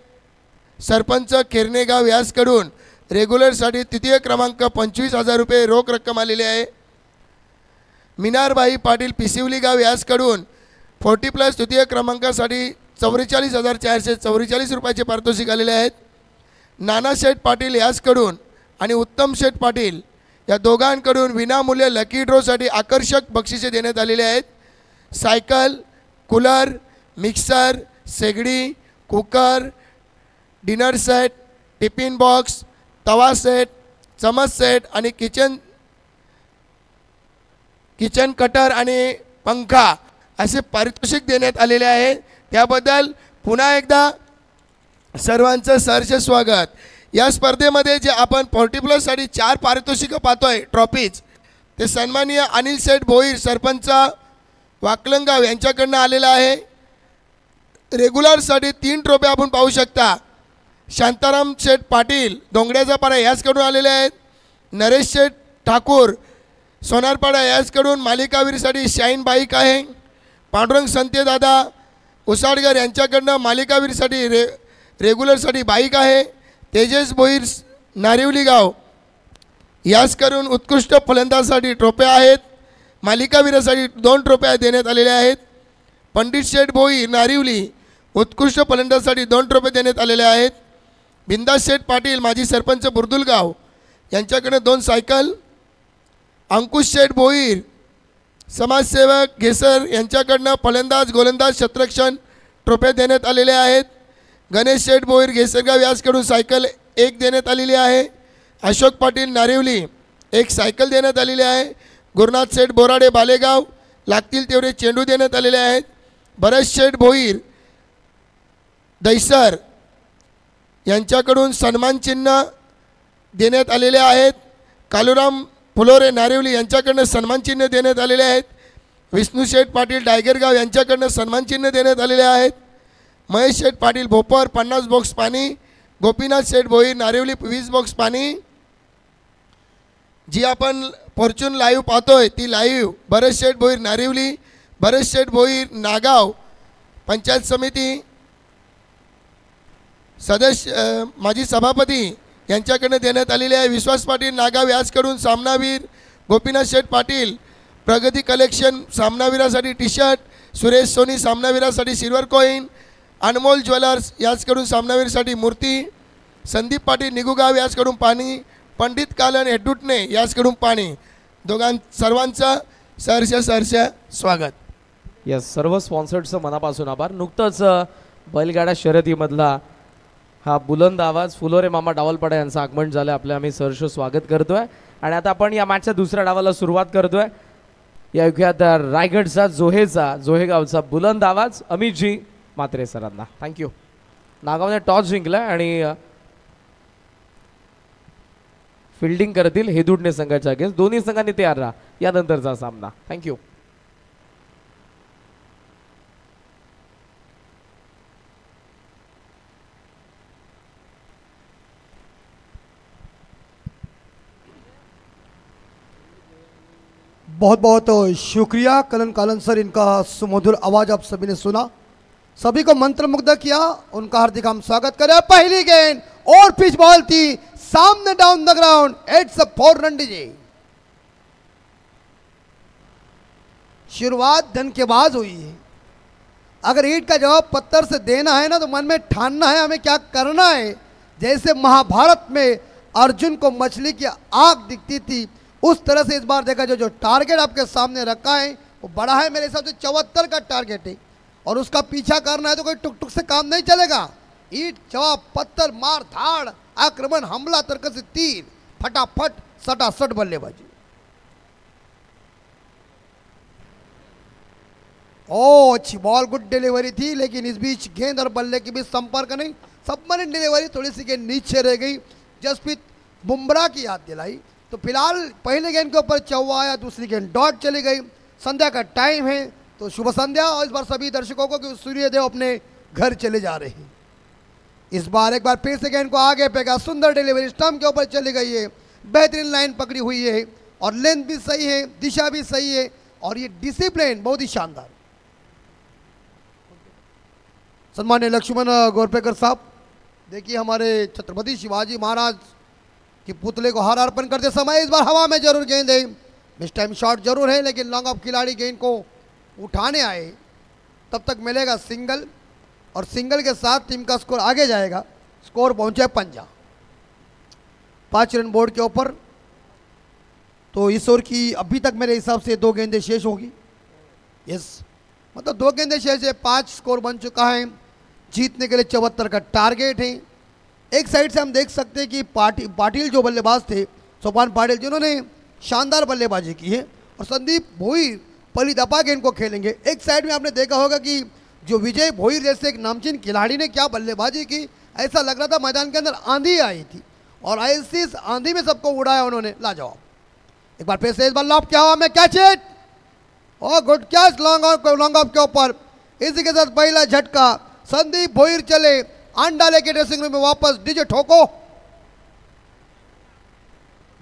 सरपंच केरनेगाव याचकडून रेग्युलरसाठी तृतीय क्रमांक 25,000 रुपये रोख रक्कम आलेली आहे. मिनारबाई पाटील पिसिवली गाव याचकडून 40+ तृतीय क्रमांकासाठी 44,444 रुपयाचे पारितोषिक आलेले आहेत. नानाशेठ पाटील याचकडून आणि उत्तम शेठ पाटील या दोघांकडून विनामूल्य लकी ड्रॉसाठी आकर्षक बक्षिसे देण्यात आलेले आहेत. सायकल, कूलर, मिक्सर, शेगडी, cooker, dinner set, tiffin box, तवा सेट, चमच सेट आणि किचन कटर आणि पंखा असे पारितोषिक देण्यात आलेले आहे. त्याबद्दल पुन्हा एकदा सर्वांचं सहर्ष स्वागत. या स्पर्धेमध्ये जे आपण 40+ 4 पारितोषिकं पाहतोय, ट्रॉफीज, ते सन्माननीय अनिल शेठ भोईर सरपंच वाकलंगाव यांच्याकडनं आलेलं आहे. रेग्युलरसाठी 3 ट्रॉफी आपण पाहू शकता. शांताराम शेठ पाटील डोंगड्याचा पाडा याचकडून आलेले आहेत. नरेश शेठ ठाकूर सोनारपाडा याचकडून मालिकावीरसाठी शाईन बाईक आहे. पांडुरंग संते दादा उसाडकर यांच्याकडनं मालिकावीरसाठी रेग्युलरसाठी बाईक आहे. तेजस भोईर नारिवली गाव याचकडून उत्कृष्ट फलंदाजासाठी ट्रॉफ्या आहेत. मालिकावीरासाठी 2 ट्रॉफ्या देण्यात आलेल्या आहेत. पंडित शेठ भोईर नारिवली उत्कृष्ट फलंदाजासाठी 2 ट्रॉफ्या देण्यात आलेल्या आहेत. बिंदास शेठ पाटील माजी सरपंच बुर्दुलगाव यांच्याकडे 2 सायकल. अंकुश शेठ भोईर समाजसेवक घेसर यांच्याकडनं फलंदाज गोलंदाज शतरक्षण ट्रॉफ्या देण्यात आलेल्या आहेत. गणेश शेठ भोईर घेसरगाव याचकडून सायकल 1 देण्यात आलेली आहे. अशोक पाटील नारिवली 1 सायकल देण्यात आलेली आहे. गुरुनाथ शेठ बोराडे बालेगाव लागतील तेवढे चेंडू देण्यात आलेले आहेत. भरत शेठ भोईर दैसर यांच्याकडून सन्मान चिन्ह देण्यात आलेले आहेत. कालुराम फुलोरे नारिवली यांच्याकडनं सन्मान चिन्ह देण्यात आलेले आहेत. विष्णू शेठ पाटील डायगरगाव यांच्याकडनं सन्मान चिन्ह देण्यात आलेले आहेत. महेश शेठ पाटील भोपर 50 बॉक्स पाणी. गोपीनाथ शेठ भोईर नारिवली 20 बॉक्स पाणी. जी आपण फॉर्च्यून लाईव्ह पाहतोय ती लाईव्ह भरत शेठ भोईर नारिवली भरत शेठ भोईर नागाव पंचायत समिती सदस्य माजी सभापती यांच्याकडनं देण्यात आलेले आहे. विश्वास पाटील नागाव याचकडून सामनावीर, गोपीनाथ शेठ पाटील प्रगती कलेक्शन सामनावीरासाठी टी शर्ट, सुरेश सोनी सामनावीरासाठी सिल्वर कॉईन, अनमोल ज्वेलर्स याचकडून सामनावीरसाठी मूर्ती, संदीप पाटील निगुगाव याचकडून पाणी, पंडित कालन हेडुटणे याचकडून पाणी. सर्वांचं सहर्ष स्वागत. यस, सर्व स्पॉन्सर्डचं मनापासून आभार. नुकतंच बैलगाडा शर्यतीमधला हा बुलंद आवाज फुलोरे मामा डावलपाडा यांचं आगमन झालं. आपलं आम्ही सहर्ष स्वागत करतोय. आणि आता आपण या मॅचच्या दुसऱ्या डावाला सुरुवात करतोय. या ऐकूयात रायगडचा जोहेगावचा बुलंद आवाज अमितजी म्हात्रे सरांना. थँक्यू. नागावने टॉस जिंकला आणि फिल्डिंग करतील हेदुडणे संघाच्या अगेन्स्ट. दोन्ही संघांनी तयार राहा यानंतरचा सामना. थँक्यू. बहुत बहुत शुक्रिया कलन कालन सर, इनका सुमधुर आवाज़ आप सभी ने सुना, सभी को मंत्रमुग्ध किया. उनका हार्दिक हम स्वागत करें. पहली गेंद और पिच बॉल थी सामने down the ground. It's a 4 run DJ. शुरुआत धनकेबाज हुई है. अगर ईंट का जवाब पत्थर से देना है ना तो मन में ठानना है हमें क्या करना है. जैसे महाभारत में अर्जुन को मछली की आग दिखती थी उस तरह से इस बार देखा जो टारगेट आपके सामने रखा है वो बड़ा है. मेरे हिसाब से 74 का टारगेट है और उसका पीछा करना है तो कोई टुक टुक से काम नहीं चलेगा. ईट जवाब पत्थर मार धाड़ आक्रमण हमला तरकस तीर फटाफट सटासट बल्लेबाजी. ओ अच्छी बॉल, गुड डिलीवरी थी, लेकिन इस बीच गेंद और बल्ले के बीच संपर्क नहीं. सबमरीन डिलीवरी, थोड़ी सी गेंद नीचे रह गई. जसप्रीत बुमराह की याद दिलाई. तो फिलहाल पहले गेंद के ऊपर चौवा आया, दूसरी गेंद डॉट चली गई. संध्या का टाइम है तो शुभ संध्या. और इस बार सभी दर्शकों को कि सूर्यदेव अपने घर चले जा रहे हैं. इस बार एक बार फिर से गेंद को आगे फेंका, सुंदर डिलीवरी स्टंप के ऊपर चली गई है. बेहतरीन लाइन पकड़ी हुई है और लेंथ भी सही है, दिशा भी सही है और ये डिसिप्लिन बहुत ही शानदार. सम्मान्य लक्ष्मण गोरपेकर साहब, देखिए हमारे छत्रपति शिवाजी महाराज कि पुतले को हार अर्पण करते समय इस बार हवा में जरूर गेंद है. मिस टाइम शॉट जरूर है लेकिन लॉन्ग ऑफ खिलाड़ी गेंद को उठाने आए तब तक मिलेगा सिंगल और सिंगल के साथ टीम का स्कोर आगे जाएगा. स्कोर पहुंचे 5 रन बोर्ड के ऊपर. तो इस ओवर की अभी तक मेरे हिसाब से 2 गेंदें शेष होगी. यस, मतलब 2 गेंदें शेष है, 5 स्कोर बन चुका है. जीतने के लिए 74 का टारगेट है. एक साइड से हम देख सकते हैं कि पाटिल जो बल्लेबाज थे, सोपान पाटिल, जिन्होंने शानदार बल्लेबाजी की है, और संदीप भोईर पहली दफा गेंद को खेलेंगे. एक साइड में आपने देखा होगा कि जो विजय भोईर जैसे एक नामचीन खिलाड़ी ने क्या बल्लेबाजी की. ऐसा लग रहा था मैदान के अंदर आंधी आई थी और ऐसी आंधी में सबको उड़ाया उन्होंने. लाजवाब. एक बार फिर से इस बार लॉब क्या हुआ, मैं कैच इट. और गुड कैच लॉन्ग ऑफ के ऊपर. इसी के साथ पहला झटका. संदीप भोईर चले अंडा लेके ड्रेसिंग रूम में वापस. डीजे ठोको,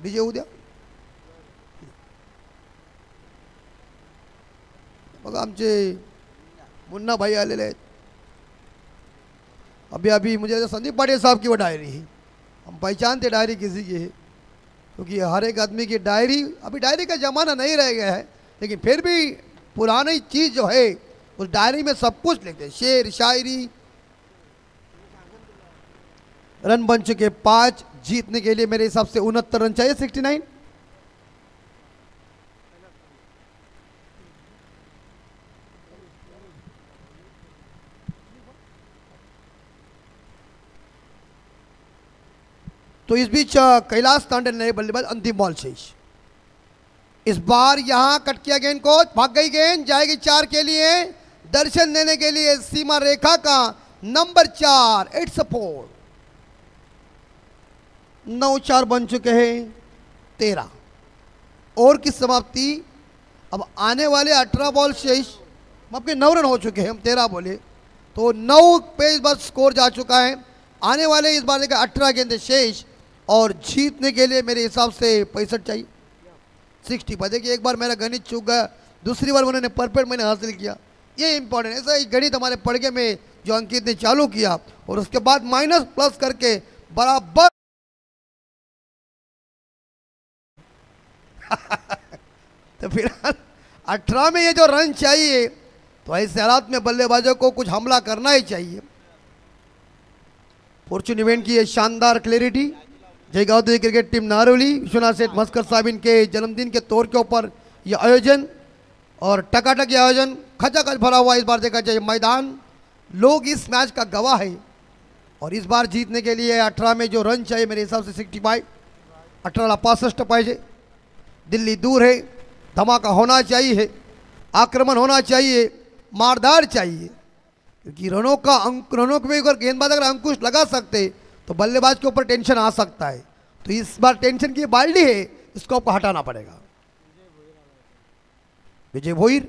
डीजे उद्या बघा आमचे मुन्ना भाई आलेले आहेत. अभी मुझे संदीप पाटिल साहब की वो डायरी है, हम पहचानते डायरी किसी की है क्योंकि हर एक आदमी की डायरी, अभी डायरी का ज़माना नहीं रह गया है लेकिन फिर भी पुरानी चीज़ जो है उस डायरी में सब कुछ लिखते हैं. शेर शायरी. रन बन चुके 5. जीतने के लिए मेरे हिसाब से 69 रन चाहिए. 69. तो इस बीच कैलाश तांडे नए बल्लेबाज. अंतिम बॉल शेष. इस बार यहां कट किया गेंद को, भाग गई गेंद, जाएगी 4 के लिए. दर्शन देने के लिए सीमा रेखा का नंबर 4. It's a 4. 9-4 बन चुके हैं. 13 ओवर की समाप्ति. अब आने वाले 18 बॉल शेष. आपके 9 रन हो चुके हैं, हम 13 बोले तो 9 पे इस बार स्कोर जा चुका है. आने वाले इस बार देखा 18 गेंदें शेष और जीतने के लिए मेरे हिसाब से 65 चाहिए. 60 पर. देखिए एक बार मेरा गणित चूक गया दूसरी बार उन्होंने परफेक्ट मैंने हासिल किया, ये इंपॉर्टेंट। ऐसा ही गणित हमारे पढ़ में जो अंकित ने चालू किया और उसके बाद माइनस प्लस करके बराबर तो फिलहाल 18 में ये जो रन चाहिए, तो ऐसे हालात में बल्लेबाजों को कुछ हमला करना ही चाहिए। फॉर्चून इवेंट की ये शानदार क्लैरिटी, जय गांधी क्रिकेट टीम नारौली, विश्वनाथ सेठ मस्कर साहब इनके जन्मदिन के तौर के ऊपर ये आयोजन और टकाटक ये आयोजन खचाखच भरा हुआ इस बार देखा जाए मैदान। लोग इस मैच का गवाह है और इस बार जीतने के लिए 18 में जो रन चाहिए मेरे हिसाब से 65, 18ला 65 पाहिजे। दिल्ली दूर है, धमाका होना चाहिए, आक्रमण होना चाहिए, मारदार चाहिए, क्योंकि रनों में अगर गेंदबाज अगर अंकुश लगा सकते तो बल्लेबाज के ऊपर टेंशन आ सकता है। तो इस बार टेंशन की बाल्टी है, इसको आपको हटाना पड़ेगा। विजय भोईर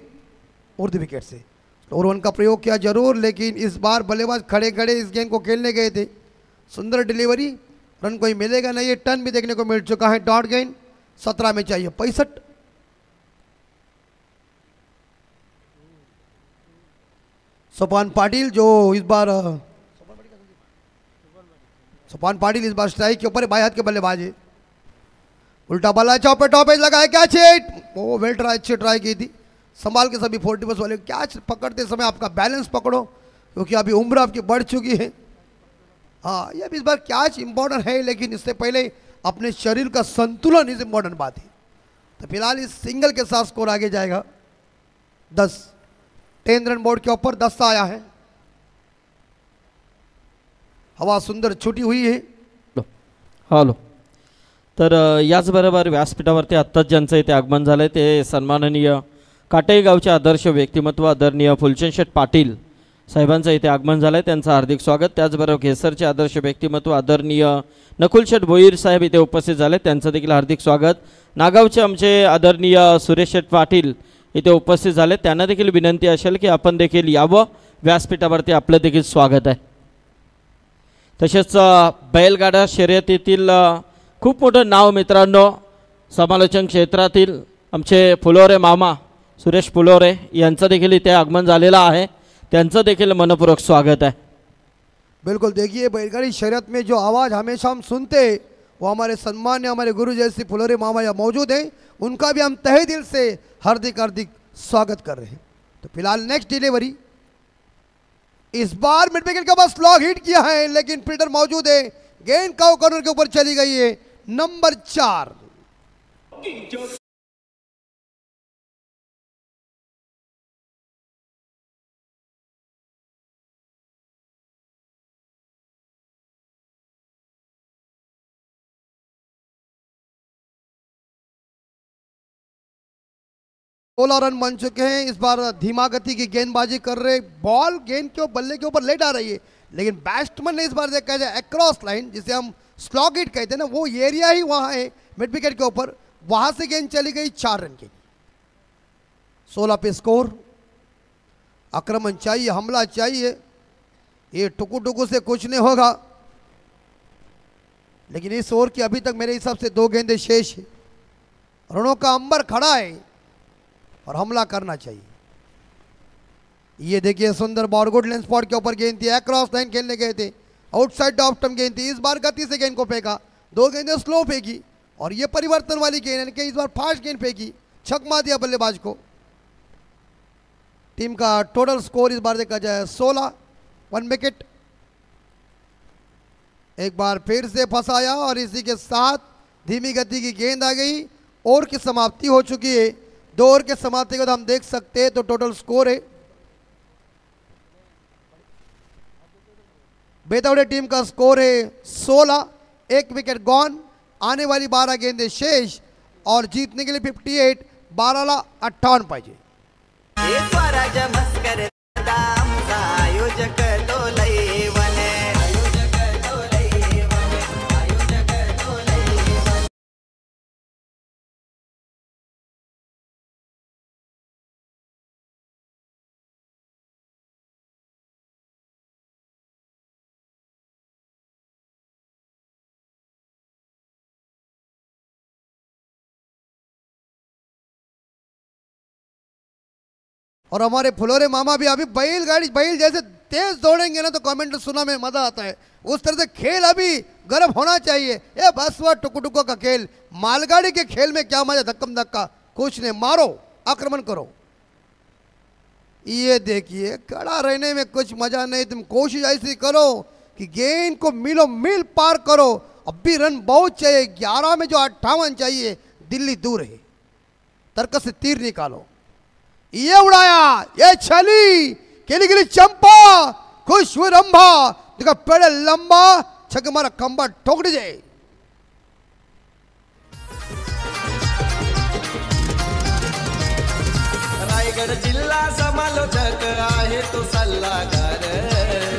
उर्द विकेट से और 1 का प्रयोग किया जरूर, लेकिन इस बार बल्लेबाज खड़े खड़े इस गेंद को खेलने गए थे। सुंदर डिलीवरी, रन कोई मिलेगा नहीं। ये टर्न भी देखने को मिल चुका है। डॉट गेंद 17 में चाहिए 65। सोपान पाटिल जो इस बार स्ट्राइक के ऊपर बाएं हाथ के बल्लेबाज है। उल्टा बल्ला चौपे टॉपेज लगाया, कैच हिट। वो वेल ट्राई, अच्छी ट्राई की थी, संभाल के सभी 40 वाले। कैच पकड़ते समय आपका बैलेंस पकड़ो, क्योंकि अभी उम्र आपकी बढ़ चुकी है। हाँ, ये भी इस बार कैच इंपॉर्टेंट है, लेकिन इससे पहले अपने शरीर का संतुलन इस इंपॉर्टेंट बात है। तो फिलहाल इस सिंगल के साथ स्कोर आगे जाएगा 10 रन बोर्ड के ऊपर 10 आया है। हवा सुंदर छुटी हुई है। हॅलो, तर याचबरोबर व्यासपीठावरती आत्ताच ज्यांचं इथे आगमन झालं ते सन्माननीय काटेई गावचे आदर्श व्यक्तिमत्व आदरणीय फुलचंद शेठ पाटील साहेबांचं इथे आगमन झालं आहे, त्यांचं हार्दिक स्वागत। त्याचबरोबर घेसरचे आदर्श व्यक्तिमत्व आदरणीय नकुल शेठ भोईर साहेब इथे उपस्थित झाले, त्यांचं देखील हार्दिक स्वागत। नागावचे आमचे आदरणीय सुरेश शेठ पाटील इथे उपस्थित झाले, त्यांना देखील विनंती असेल की आपण देखील यावं, व्यासपीठावरती आपलं देखील स्वागत आहे। तसेच बैलगाडा शर्यतीतील खूप मोठं नाव मित्रांनो, समालोचन क्षेत्रातील आमचे फुलोरे मामा सुरेश फुलोरे यांचं देखील इथे आगमन झालेलं आहे, त्यांचं देखील मनपूर्वक स्वागत आहे। बिल्कुल, देखिए बैलगाड़ी शर्यत में जो आवाज़ हमेशा हम सुनते वो हमारे सम्मान्य हमारे गुरु जैसे फुलोरे मामा यहाँ मौजूद हैं, उनका भी हम तहे दिल से हार्दिक हार्दिक स्वागत कर रहे हैं। तो फिलहाल नेक्स्ट डिलीवरी, इस बार मिड विकेट के पास स्लॉग हिट किया है, लेकिन फील्डर मौजूद है, गेंद काउ कॉर्नर के ऊपर चली गई है। नंबर 416 रन बन चुके हैं। इस बार धीमा गति की गेंदबाजी कर रहे, बॉल गेंद के बल्ले के ऊपर लेट आ रही है, लेकिन बैट्समैन ने इस बार देखा जाए अक्रॉस लाइन, जिसे हम स्लॉग हिट कहते हैं ना, वो एरिया ही वहां है मिड विकेट के ऊपर, वहां से गेंद चली गई 4 रन के। 16 पे स्कोर। आक्रमण चाहिए, हमला चाहिए, ये टुकु टुकु से कुछ नहीं होगा। लेकिन इस ओवर की अभी तक मेरे हिसाब से 2 गेंदें शेष है, रनों का अंबर खड़ा है और हमला करना चाहिए। ये देखिए सुंदर बॉल, गुड लेंथ स्पॉट के ऊपर गेंद थी, अक्रॉस लाइन खेलने गए थे, आउटसाइड ऑफ स्टंप गेंद थी। इस बार गति से गेंद को फेंका, 2 गेंदें स्लो फेंकी और ये परिवर्तन वाली गेंद, यानी कि इस बार फास्ट गेंद फेंकी, छक्का दिया बल्लेबाज को। टीम का टोटल स्कोर इस बार देखा जाए 16, 1 विकेट। एक बार फिर से फंसाया और इसी के साथ धीमी गति की गेंद आ गई। ओवर की समाप्ति हो चुकी है। 2 ओवर के समाप्ति के बाद हम देख सकते हैं तो टोटल स्कोर है, बेतौड़े टीम का स्कोर है 16, 1 विकेट गॉन, आने वाली 12 गेंदें शेष और जीतने के लिए 58, 12ला 58 पाहिजे। स्वराज मस्कर आयोजक और हमारे फुलोरे मामा भी अभी बैल जैसे तेज दौड़ेंगे ना तो कमेंट सुना में मजा आता है। उस तरह से खेल अभी गर्म होना चाहिए। ये बस वह टुकटुको का खेल, मालगाड़ी के खेल में क्या मजा, धक्कम धक्का कुछ नहीं, मारो आक्रमण करो। ये देखिए खड़ा रहने में कुछ मजा नहीं, तुम कोशिश ऐसी करो कि गेंद को मील पार करो। अब भी रन बहुत चाहिए, 11 में जो 58 चाहिए, दिल्ली दूर है। तर्क से तीर निकालो, ये उड़ाया, ये छली केली गिली चंपा खुश हुई रंभा, देखा पेड़ लंबा छक मारा खंबा ठोक दीजिए। रायगड जिल्हा समालोचक आहे तो सल्लागार,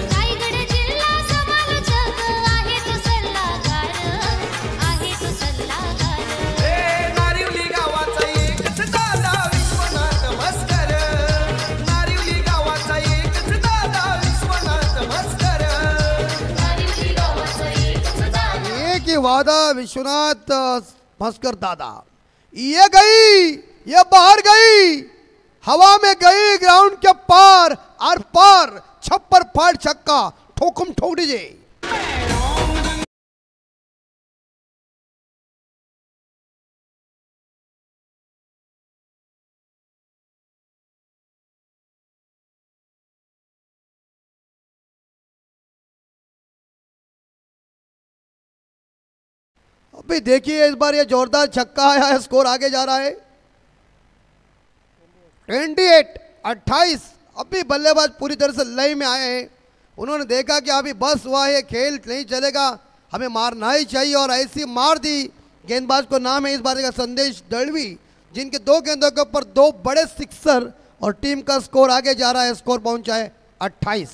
रायगड जिल्हा समालोचक आहे तो सल्लागार, आहे तो सल्लागार. नारिवली गावाचा एकच दादा विश्वनाथ मस्कर, नारिवली गावाचा एकच दादा विश्वनाथ मस्कर, नारिवली गावाचा एकच दादा. एक ही वादा विश्वनाथ भास्कर दादा। ये गई, ये बाहर गई, हवा में गई, ग्राउंड के पार आर पार, छप्पर फाड़ छक्का, ठोकम ठोक दीजिए। अभी देखिए इस बार ये जोरदार छक्का आया है, स्कोर आगे जा रहा है 28-28। अभी बल्लेबाज पूरी तरह से लय में आए हैं, उन्होंने देखा कि अभी बस हुआ है, खेल नहीं चलेगा, हमें मारना ही चाहिए, और ऐसी मार दी। गेंदबाज को नाम है इस बार का संदेश दलवी, जिनके 2 गेंदों के ऊपर 2 बड़े सिक्सर, और टीम का स्कोर आगे जा रहा है, स्कोर पहुंचा है 28।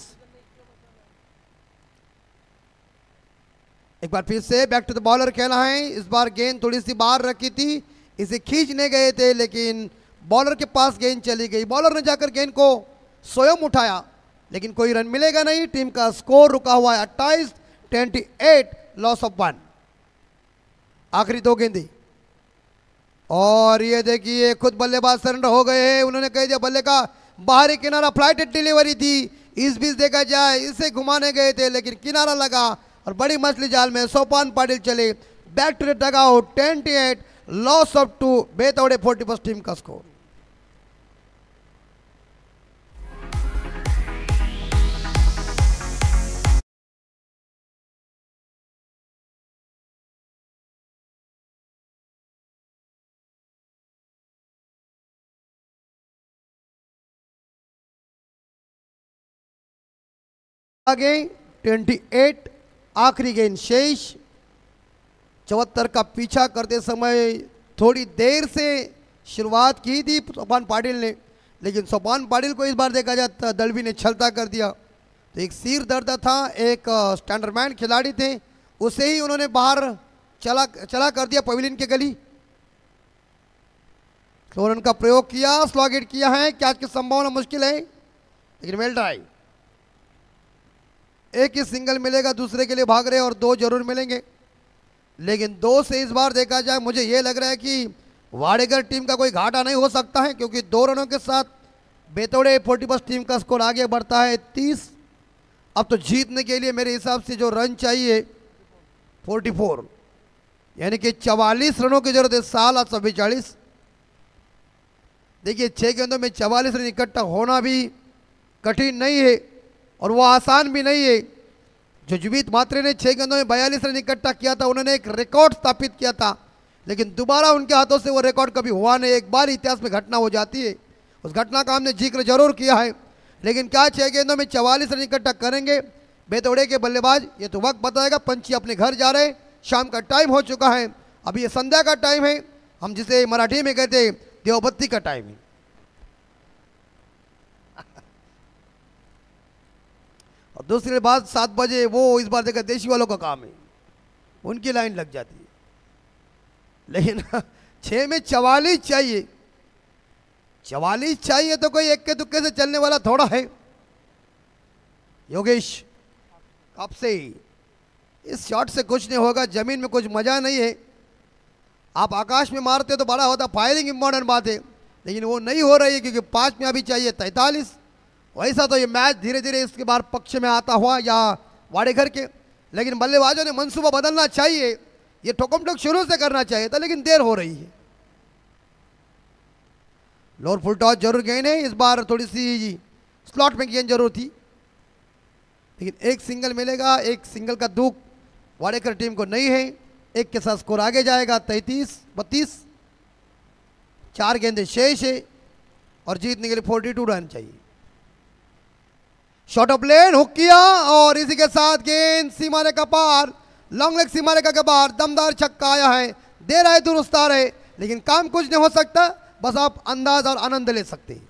एक बार फिर से बैक टू द बॉलर खेला है। इस बार गेंद थोड़ी सी बाहर रखी थी, इसे खींचने गए थे, लेकिन बॉलर के पास गेंद चली गई। बॉलर ने जाकर गेंद को स्वयं उठाया, लेकिन कोई रन मिलेगा नहीं। टीम का स्कोर रुका हुआ है 28-28, लॉस ऑफ 1। आखिरी 2 गेंदें, और ये देखिए खुद बल्लेबाज सरेंडर हो गए हैं। उन्होंने कह दिया बल्ले का बाहरी किनारा, फ्लाइटेड डिलीवरी थी। इस बीच देखा जाए इसे घुमाने गए थे, लेकिन किनारा लगा और बड़ी मछली जाल में सोपान पाटिल चले। Back to the dugout, 28, loss of 2, बेतौड़े 40 टीम का स्कोर। आगे 28, आखिरी गेंद शेष। 74 का पीछा करते समय थोड़ी देर से शुरुआत की थी सोपान पाटिल ने, लेकिन सोपान पाटिल को इस बार देखा जाए दलवी ने छलता कर दिया। तो एक सिर दर्द था, एक स्टैंडरमैन खिलाड़ी थे, उसे ही उन्होंने बाहर चला कर दिया पवेलियन के गली। तो रन का प्रयोग किया, स्लॉग हिट किया है, कैच की संभावना मुश्किल है, लेकिन वेल ट्राई। एक ही सिंगल मिलेगा, दूसरे के लिए भाग रहे और 2 जरूर मिलेंगे, लेकिन 2 से इस बार देखा जाए मुझे ये लग रहा है कि वाडेगर टीम का कोई घाटा नहीं हो सकता है, क्योंकि 2 रनों के साथ बेतौड़े 40 टीम का स्कोर आगे बढ़ता है 30। अब तो जीतने के लिए मेरे हिसाब से जो रन चाहिए 44, यानी कि 44 रनों की जरूरत है, 7-42। देखिए 6 गेंदों में 44 रन इकट्ठा होना भी कठिन नहीं है, और वो आसान भी नहीं है। जो जुबीत मात्रे ने 6 गेंदों में 42 रन इकट्ठा किया था, उन्होंने एक रिकॉर्ड स्थापित किया था, लेकिन दोबारा उनके हाथों से वो रिकॉर्ड कभी हुआ नहीं। एक बार इतिहास में घटना हो जाती है, उस घटना का हमने जिक्र जरूर किया है, लेकिन क्या 6 गेंदों में 44 रन इकट्ठा करेंगे बेतौड़े के बल्लेबाज? ये तो वक्त बताएगा। पंछी अपने घर जा रहे, शाम का टाइम हो चुका है, अभी ये संध्या का टाइम है, हम जिसे मराठी में कहते हैं देवबत्ती का टाइम है। और दूसरी बात 7 बजे वो इस बार देखा देशी वालों का काम है, उनकी लाइन लग जाती है, लेकिन 6 में 44 चाहिए। 44 चाहिए तो कोई एक के दुक्के से चलने वाला थोड़ा है। योगेश कब से इस शॉट से कुछ नहीं होगा, जमीन में कुछ मजा नहीं है। आप आकाश में मारते तो बड़ा होता, फायरिंग इंपॉर्टेंट बात है, लेकिन वो नहीं हो रही है क्योंकि 5 में अभी चाहिए 43। वैसा तो ये मैच धीरे धीरे इसके बाद पक्ष में आता हुआ या वाडेघर के, लेकिन बल्लेबाजों ने मंसूबा बदलना चाहिए। ये ठोकम ठोक शुरू से करना चाहिए था, लेकिन देर हो रही है। लोअर फुल टॉस जरूर गेंद है, इस बार थोड़ी सी स्लॉट में गेंद जरूर थी, लेकिन एक सिंगल मिलेगा। एक सिंगल का दुख वाडेकर टीम को नहीं है। एक के साथ स्कोर आगे जाएगा 33-32। 4 गेंदें शेष है और जीतने के लिए 42 रन चाहिए। शॉर्ट ऑफ लेन हुक किया और इसी के साथ गेंद सीमा रेखा पार, लॉन्ग लेग सीमा रेखा के बाहर दमदार छक्का आया है। देर आए दुरुस्त आ रहे, लेकिन काम कुछ नहीं हो सकता, बस आप अंदाज और आनंद ले सकते हैं।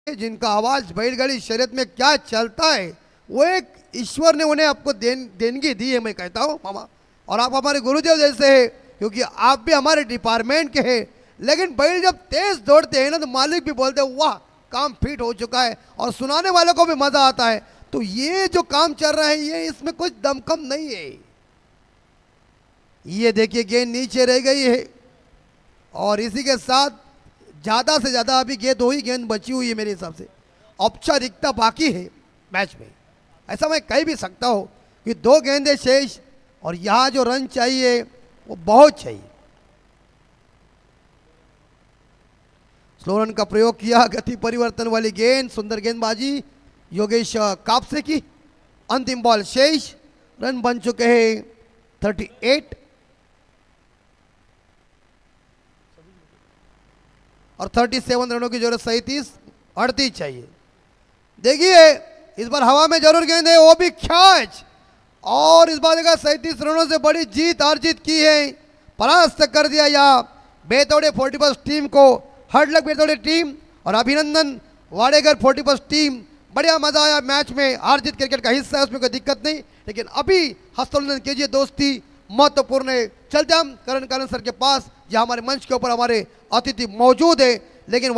जिनका आवाज बैलगाड़ी शर्यत में क्या चलता है, वो एक ईश्वर ने उन्हें आपको देनगी दी है, मैं कहता हूँ मामा। और आप हमारे गुरुदेव जैसे हैं, क्योंकि आप भी हमारे डिपार्टमेंट के हैं। लेकिन बैल जब तेज दौड़ते हैं ना, तो मालिक भी बोलते हैं वाह काम फिट हो चुका है, और सुनाने वालों को भी मजा आता है। तो ये जो काम चल रहा है, ये इसमें कुछ दमखम नहीं है। ये देखिए गेंद नीचे रह गई है, और इसी के साथ ज़्यादा से ज़्यादा अभी गेंद 2 ही गेंद बची हुई है मेरे हिसाब से। औपचारिकता बाकी है मैच में, ऐसा मैं कह भी सकता हूँ कि 2 गेंदें शेष, और यहाँ जो रन चाहिए वो बहुत चाहिए। स्लो रन का प्रयोग किया, गति परिवर्तन वाली गेंद, सुंदर गेंदबाजी योगेश कापसे की। अंतिम बॉल शेष, रन बन चुके हैं 38 और 37 रनों की जरूरत 37-38 चाहिए। देखिए इस बार हवा में जरूर गेंद है, वो भी कैच, और इस बार देखा 37 रनों से बड़ी जीत अर्जित की है, परास्त कर दिया या बेतौड़े 40+ टीम को। हार्ड लक बेतौड़े टीम, और अभिनंदन वाडेगर 40+ टीम। बढ़िया मजा आया मैच में, हार जीत क्रिकेट का हिस्सा है, उसमें कोई दिक्कत नहीं, लेकिन अभी हस्तोलन कीजिए, दोस्ती महत्वपूर्ण है। चलते हम करण कालन सर के पास, जहाँ हमारे मंच के ऊपर हमारे अतिथि मौजूद है। लेकिन